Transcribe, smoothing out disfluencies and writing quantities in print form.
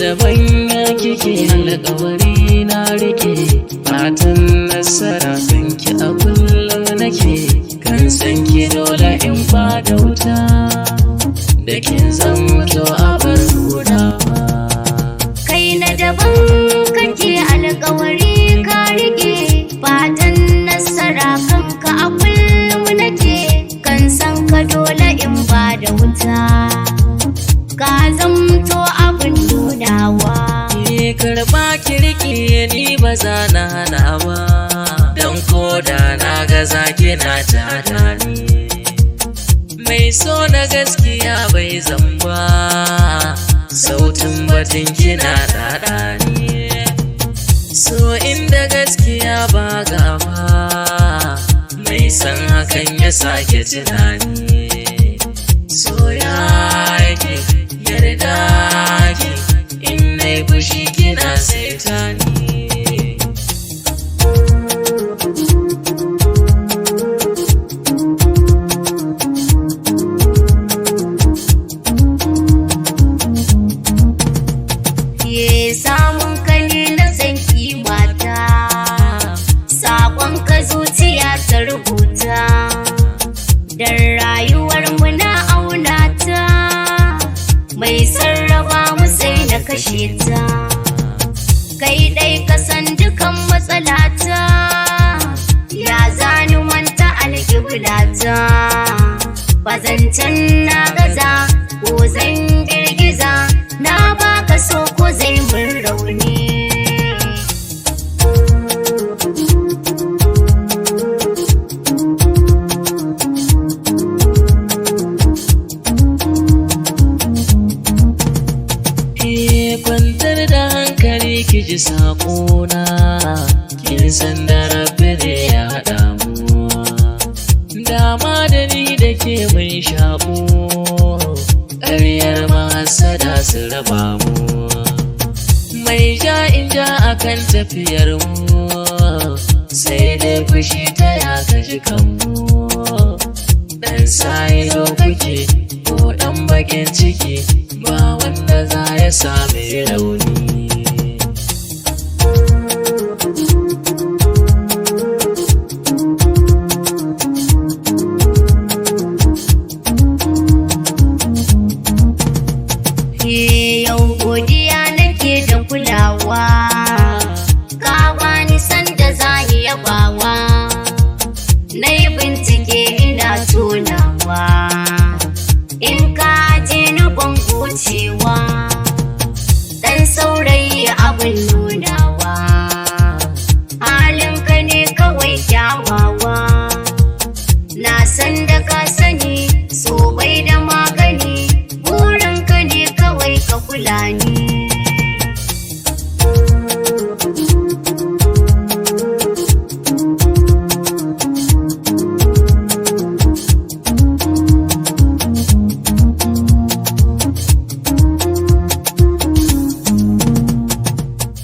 daban ya kike alƙawari na rike fatan nasara kanki a kullum nake kan san ki dole in ba da wuta da kin zamto abar gudawa kai na daban kake alƙawari ka rike fatan nasara kanka a kullum nake kan san ka dole in ba da wuta ka zamto abin nunawa karba ki rike ni ba za na hana ba don koda na ga zaki na tada ni mai so na gaskiya bai zamba sautin batun kina dada ni so inda gaskiya ba gaba mai san hakan ya sake tunani so ya yake yarda ki in nai fushi kina saita ni samun kane na san kimata sakon ka zuciya ta rubuta dan rayuwar mu na auna ta mai sarrafa mu sai na kashe ta kai dai ka san dukan matsalata ya zani manta alƙiblata bazancan na gaza ko zan girgiza na baka so ko zai mun rauni kwantar da hankali ki ji saƙona kin san da rabbi ne ya haɗa mu dama da ni da ke mun shaƙo ƙaryar mahasada su raba mu mai ja in ja akan tafiyar mu sai dai fushi ta ya kaji kanmu dan sa'ido kuke ko dan bakin ciki ba wanda za ya sami rauni